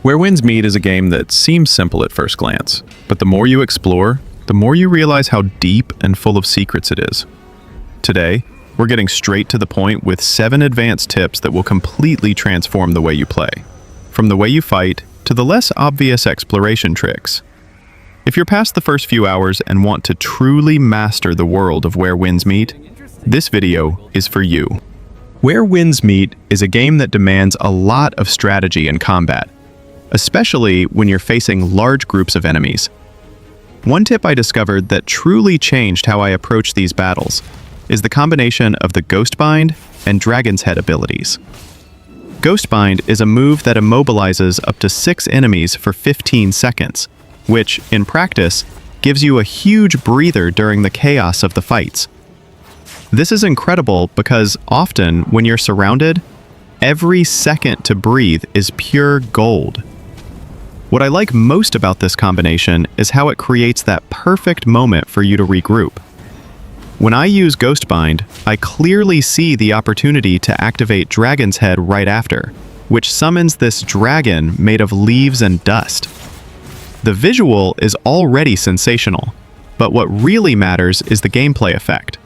Where Winds Meet is a game that seems simple at first glance, but the more you explore, the more you realize how deep and full of secrets it is. Today, we're getting straight to the point with 7 advanced tips that will completely transform the way you play, from the way you fight to the less obvious exploration tricks. If you're past the first few hours and want to truly master the world of Where Winds Meet, this video is for you. Where Winds Meet is a game that demands a lot of strategy and combat, especially when you're facing large groups of enemies. One tip I discovered that truly changed how I approach these battles is the combination of the Ghostbind and Dragon's Head abilities. Ghostbind is a move that immobilizes up to 6 enemies for 15 seconds, which, in practice, gives you a huge breather during the chaos of the fights. This is incredible because often, when you're surrounded, every second to breathe is pure gold. What I like most about this combination is how it creates that perfect moment for you to regroup. When I use Ghostbind, I clearly see the opportunity to activate Dragon's Head right after, which summons this dragon made of leaves and dust. The visual is already sensational, but what really matters is the gameplay effect.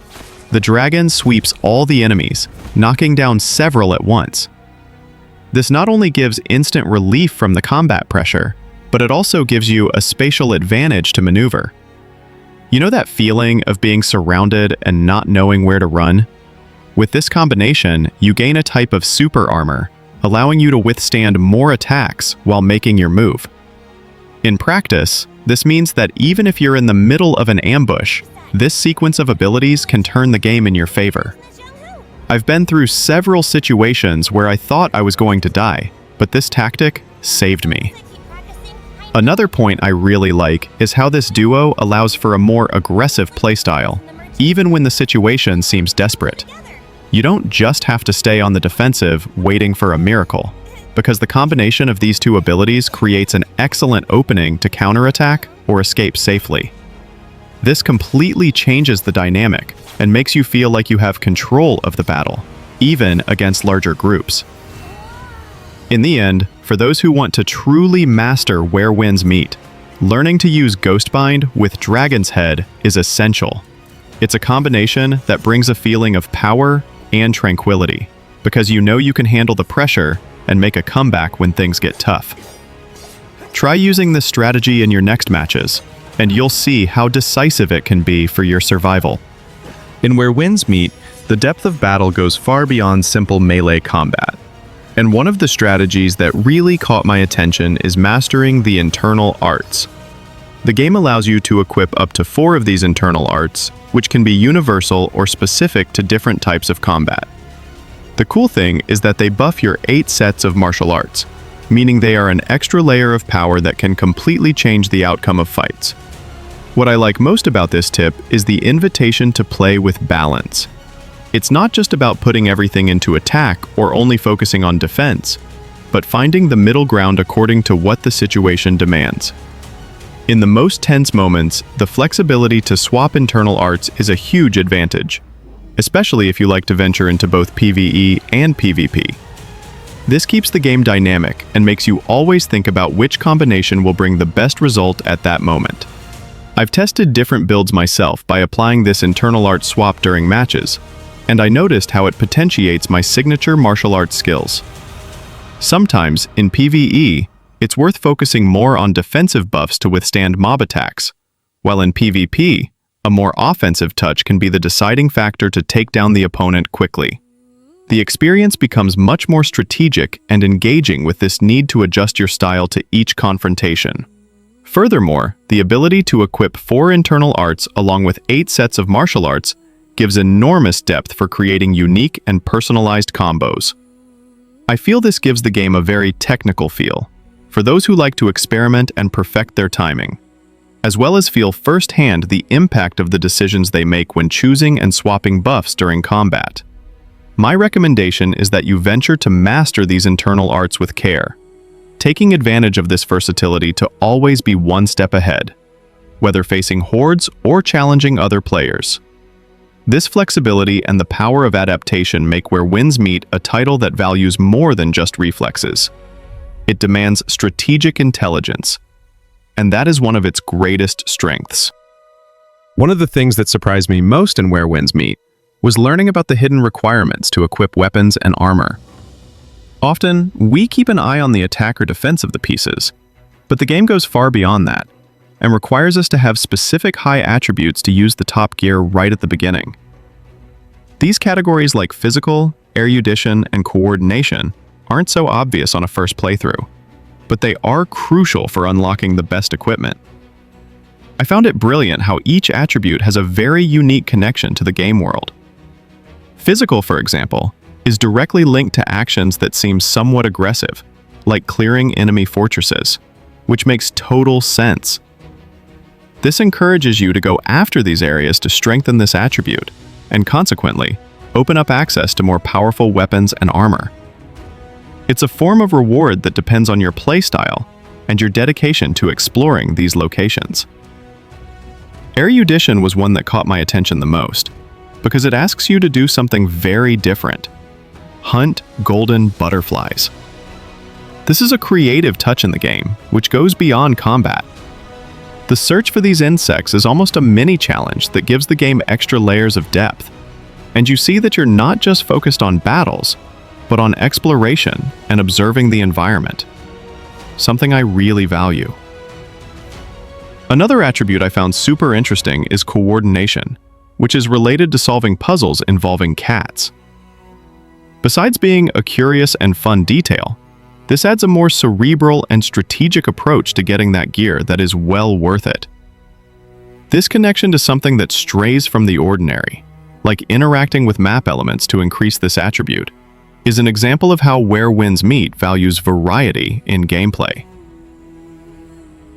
The dragon sweeps all the enemies, knocking down several at once. This not only gives instant relief from the combat pressure, but it also gives you a spatial advantage to maneuver. You know that feeling of being surrounded and not knowing where to run? With this combination, you gain a type of super armor, allowing you to withstand more attacks while making your move. In practice, this means that even if you're in the middle of an ambush, this sequence of abilities can turn the game in your favor. I've been through several situations where I thought I was going to die, but this tactic saved me. Another point I really like is how this duo allows for a more aggressive playstyle, even when the situation seems desperate. You don't just have to stay on the defensive waiting for a miracle, because the combination of these two abilities creates an excellent opening to counterattack or escape safely. This completely changes the dynamic and makes you feel like you have control of the battle, even against larger groups. In the end, for those who want to truly master Where Winds Meet, learning to use Ghostbind with Dragon's Head is essential. It's a combination that brings a feeling of power and tranquility, because you know you can handle the pressure and make a comeback when things get tough. Try using this strategy in your next matches, and you'll see how decisive it can be for your survival. In Where Winds Meet, the depth of battle goes far beyond simple melee combat. And one of the strategies that really caught my attention is mastering the internal arts. The game allows you to equip up to 4 of these internal arts, which can be universal or specific to different types of combat. The cool thing is that they buff your 8 sets of martial arts, meaning they are an extra layer of power that can completely change the outcome of fights. What I like most about this tip is the invitation to play with balance. It's not just about putting everything into attack or only focusing on defense, but finding the middle ground according to what the situation demands. In the most tense moments, the flexibility to swap internal arts is a huge advantage, especially if you like to venture into both PvE and PvP. This keeps the game dynamic and makes you always think about which combination will bring the best result at that moment. I've tested different builds myself by applying this internal art swap during matches, and I noticed how it potentiates my signature martial arts skills. Sometimes, in PvE, it's worth focusing more on defensive buffs to withstand mob attacks, while in PvP, a more offensive touch can be the deciding factor to take down the opponent quickly. The experience becomes much more strategic and engaging with this need to adjust your style to each confrontation. Furthermore, the ability to equip 4 internal arts along with 8 sets of martial arts gives enormous depth for creating unique and personalized combos. I feel this gives the game a very technical feel, for those who like to experiment and perfect their timing, as well as feel firsthand the impact of the decisions they make when choosing and swapping buffs during combat. My recommendation is that you venture to master these internal arts with care, taking advantage of this versatility to always be one step ahead, whether facing hordes or challenging other players. This flexibility and the power of adaptation make Where Winds Meet a title that values more than just reflexes. It demands strategic intelligence, and that is one of its greatest strengths. One of the things that surprised me most in Where Winds Meet was learning about the hidden requirements to equip weapons and armor. Often, we keep an eye on the attack or defense of the pieces, but the game goes far beyond that and requires us to have specific high attributes to use the top gear right at the beginning. These categories like physical, erudition, and coordination aren't so obvious on a first playthrough, but they are crucial for unlocking the best equipment. I found it brilliant how each attribute has a very unique connection to the game world. Physical, for example, is directly linked to actions that seem somewhat aggressive, like clearing enemy fortresses, which makes total sense. This encourages you to go after these areas to strengthen this attribute, and consequently, open up access to more powerful weapons and armor. It's a form of reward that depends on your playstyle and your dedication to exploring these locations. Erudition was one that caught my attention the most, because it asks you to do something very different. Hunt golden butterflies. This is a creative touch in the game, which goes beyond combat. The search for these insects is almost a mini challenge that gives the game extra layers of depth, and you see that you're not just focused on battles, but on exploration and observing the environment, something I really value. Another attribute I found super interesting is coordination, which is related to solving puzzles involving cats. Besides being a curious and fun detail, this adds a more cerebral and strategic approach to getting that gear that is well worth it. This connection to something that strays from the ordinary, like interacting with map elements to increase this attribute, is an example of how Where Winds Meet values variety in gameplay.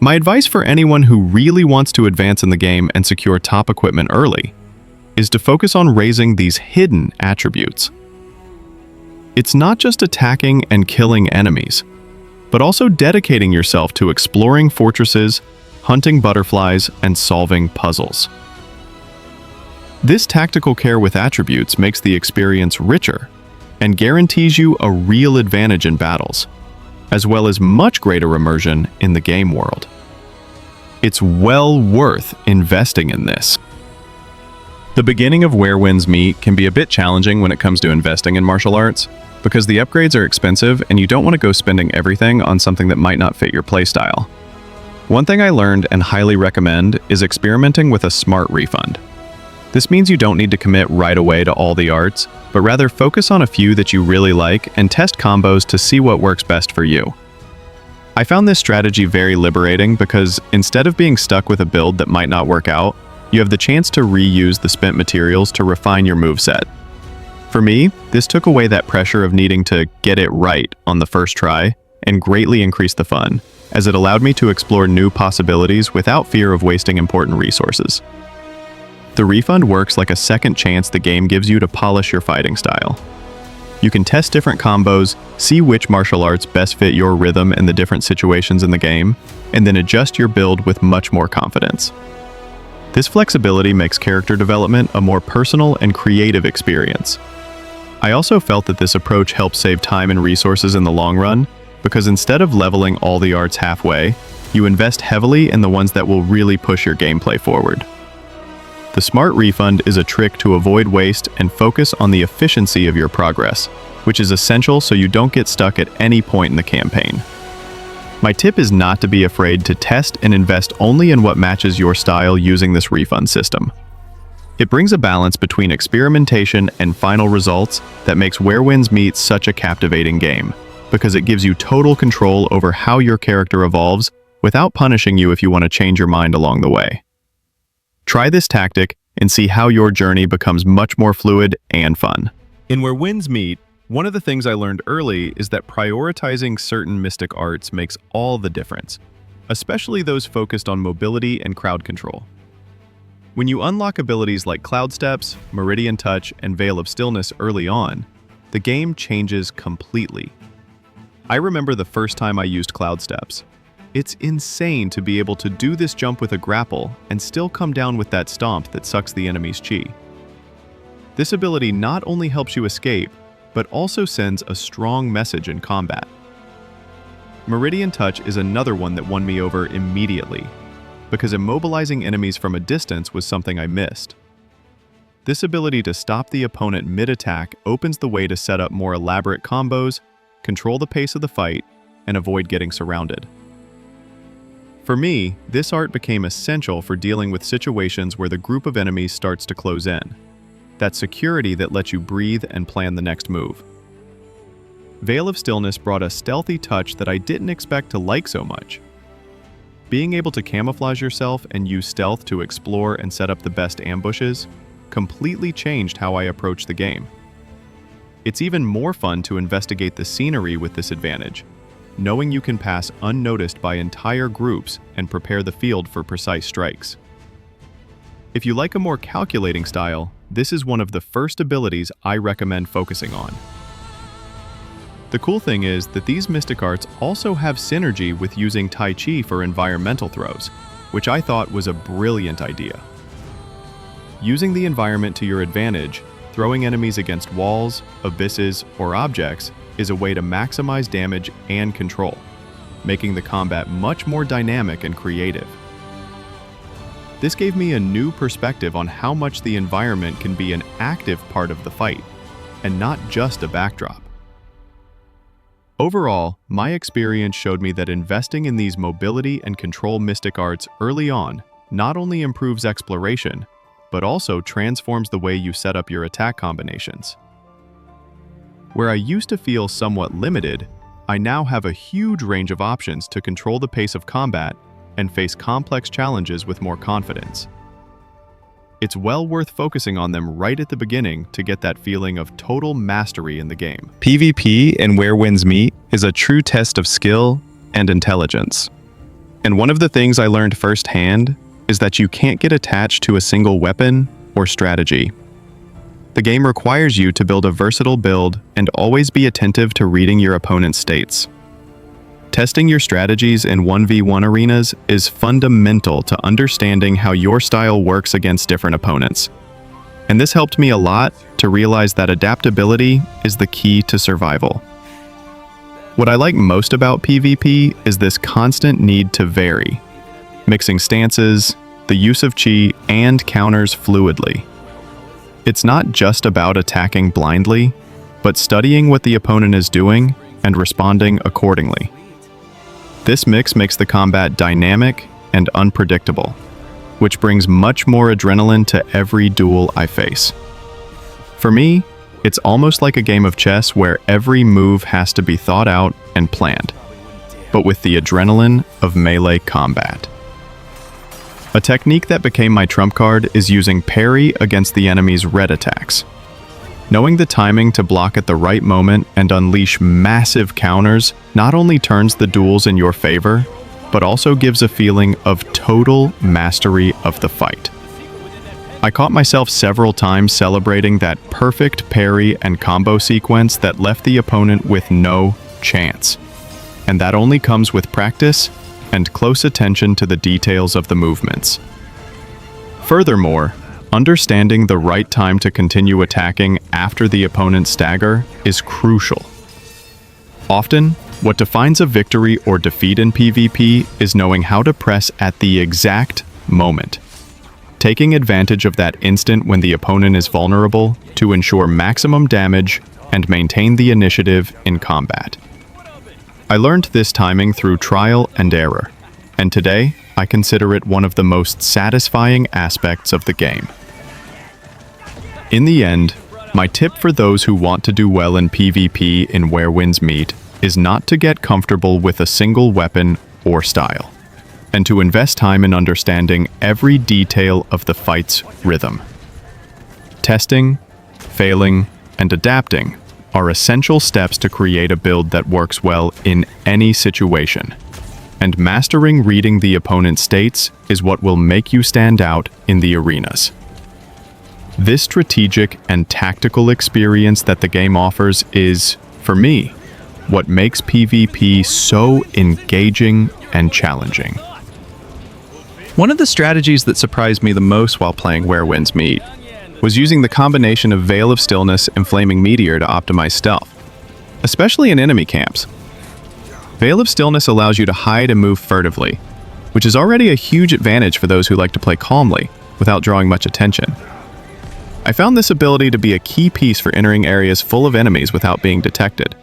My advice for anyone who really wants to advance in the game and secure top equipment early is to focus on raising these hidden attributes. It's not just attacking and killing enemies, but also dedicating yourself to exploring fortresses, hunting butterflies, and solving puzzles. This tactical care with attributes makes the experience richer and guarantees you a real advantage in battles, as well as much greater immersion in the game world. It's well worth investing in this. The beginning of Where Winds Meet can be a bit challenging when it comes to investing in martial arts, because the upgrades are expensive and you don't want to go spending everything on something that might not fit your playstyle. One thing I learned and highly recommend is experimenting with a smart refund. This means you don't need to commit right away to all the arts, but rather focus on a few that you really like and test combos to see what works best for you. I found this strategy very liberating because instead of being stuck with a build that might not work out, you have the chance to reuse the spent materials to refine your moveset. For me, this took away that pressure of needing to get it right on the first try and greatly increased the fun, as it allowed me to explore new possibilities without fear of wasting important resources. The refund works like a second chance the game gives you to polish your fighting style. You can test different combos, see which martial arts best fit your rhythm in the different situations in the game, and then adjust your build with much more confidence. This flexibility makes character development a more personal and creative experience. I also felt that this approach helps save time and resources in the long run, because instead of leveling all the arts halfway, you invest heavily in the ones that will really push your gameplay forward. The smart refund is a trick to avoid waste and focus on the efficiency of your progress, which is essential so you don't get stuck at any point in the campaign. My tip is not to be afraid to test and invest only in what matches your style using this refund system. It brings a balance between experimentation and final results that makes Where Winds Meet such a captivating game, because it gives you total control over how your character evolves without punishing you if you want to change your mind along the way. Try this tactic and see how your journey becomes much more fluid and fun. In Where Winds Meet, one of the things I learned early is that prioritizing certain mystic arts makes all the difference, especially those focused on mobility and crowd control. When you unlock abilities like Cloud Steps, Meridian Touch, and Veil of Stillness early on, the game changes completely. I remember the first time I used Cloud Steps. It's insane to be able to do this jump with a grapple and still come down with that stomp that sucks the enemy's chi. This ability not only helps you escape, but also sends a strong message in combat. Meridian Touch is another one that won me over immediately, because immobilizing enemies from a distance was something I missed. This ability to stop the opponent mid-attack opens the way to set up more elaborate combos, control the pace of the fight, and avoid getting surrounded. For me, this art became essential for dealing with situations where the group of enemies starts to close in. That security that lets you breathe and plan the next move. Veil of Stillness brought a stealthy touch that I didn't expect to like so much. Being able to camouflage yourself and use stealth to explore and set up the best ambushes completely changed how I approach the game. It's even more fun to investigate the scenery with this advantage, knowing you can pass unnoticed by entire groups and prepare the field for precise strikes. If you like a more calculating style, this is one of the first abilities I recommend focusing on. The cool thing is that these mystic arts also have synergy with using Tai Chi for environmental throws, which I thought was a brilliant idea. Using the environment to your advantage, throwing enemies against walls, abysses, or objects is a way to maximize damage and control, making the combat much more dynamic and creative. This gave me a new perspective on how much the environment can be an active part of the fight, and not just a backdrop. Overall, my experience showed me that investing in these mobility and control mystic arts early on not only improves exploration, but also transforms the way you set up your attack combinations. Where I used to feel somewhat limited, I now have a huge range of options to control the pace of combat and face complex challenges with more confidence. It's well worth focusing on them right at the beginning to get that feeling of total mastery in the game. PvP and Where Winds Meet is a true test of skill and intelligence. And one of the things I learned firsthand is that you can't get attached to a single weapon or strategy. The game requires you to build a versatile build and always be attentive to reading your opponent's states. Testing your strategies in 1v1 arenas is fundamental to understanding how your style works against different opponents. And this helped me a lot to realize that adaptability is the key to survival. What I like most about PvP is this constant need to vary, mixing stances, the use of chi, and counters fluidly. It's not just about attacking blindly, but studying what the opponent is doing and responding accordingly. This mix makes the combat dynamic and unpredictable, which brings much more adrenaline to every duel I face. For me, it's almost like a game of chess where every move has to be thought out and planned, but with the adrenaline of melee combat. A technique that became my trump card is using parry against the enemy's red attacks. Knowing the timing to block at the right moment and unleash massive counters not only turns the duels in your favor, but also gives a feeling of total mastery of the fight. I caught myself several times celebrating that perfect parry and combo sequence that left the opponent with no chance. And that only comes with practice and close attention to the details of the movements. Furthermore, understanding the right time to continue attacking after the opponent's stagger is crucial. Often, what defines a victory or defeat in PvP is knowing how to press at the exact moment, taking advantage of that instant when the opponent is vulnerable to ensure maximum damage and maintain the initiative in combat. I learned this timing through trial and error, and today I consider it one of the most satisfying aspects of the game. In the end, my tip for those who want to do well in PvP in Where Winds Meet is not to get comfortable with a single weapon or style, and to invest time in understanding every detail of the fight's rhythm. Testing, failing, and adapting are essential steps to create a build that works well in any situation. And mastering reading the opponent's states is what will make you stand out in the arenas. This strategic and tactical experience that the game offers is, for me, what makes PvP so engaging and challenging. One of the strategies that surprised me the most while playing Where Winds Meet was using the combination of Veil of Stillness and Flaming Meteor to optimize stealth, especially in enemy camps. Veil of Stillness allows you to hide and move furtively, which is already a huge advantage for those who like to play calmly without drawing much attention. I found this ability to be a key piece for entering areas full of enemies without being detected.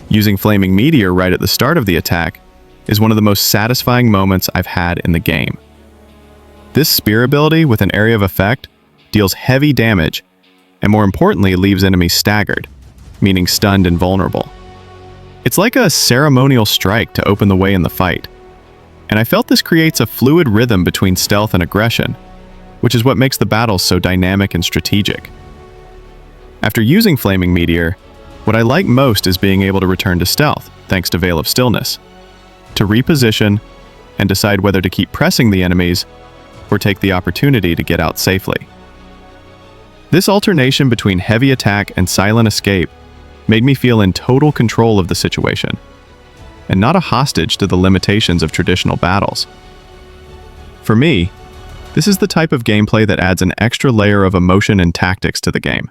Using Flaming Meteor right at the start of the attack is one of the most satisfying moments I've had in the game. This spear ability with an area of effect deals heavy damage and, more importantly, leaves enemies staggered, meaning stunned and vulnerable. It's like a ceremonial strike to open the way in the fight, and I felt this creates a fluid rhythm between stealth and aggression, which is what makes the battles so dynamic and strategic. After using Flaming Meteor, what I like most is being able to return to stealth, thanks to Veil of Stillness, to reposition and decide whether to keep pressing the enemies or take the opportunity to get out safely. This alternation between heavy attack and silent escape made me feel in total control of the situation, and not a hostage to the limitations of traditional battles. For me, this is the type of gameplay that adds an extra layer of emotion and tactics to the game.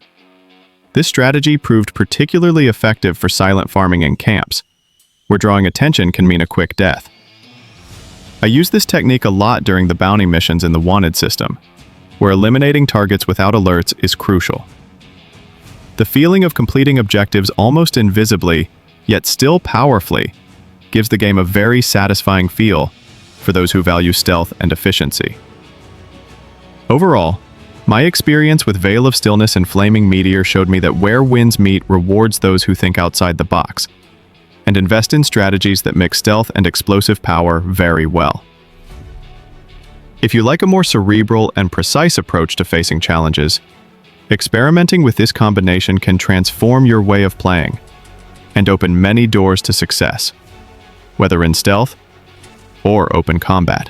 This strategy proved particularly effective for silent farming in camps, where drawing attention can mean a quick death. I use this technique a lot during the bounty missions in the Wanted system, where eliminating targets without alerts is crucial. The feeling of completing objectives almost invisibly, yet still powerfully, gives the game a very satisfying feel for those who value stealth and efficiency. Overall, my experience with Veil of Stillness and Flaming Meteor showed me that where winds meet rewards those who think outside the box, and invest in strategies that mix stealth and explosive power very well. If you like a more cerebral and precise approach to facing challenges, experimenting with this combination can transform your way of playing and open many doors to success, whether in stealth or open combat.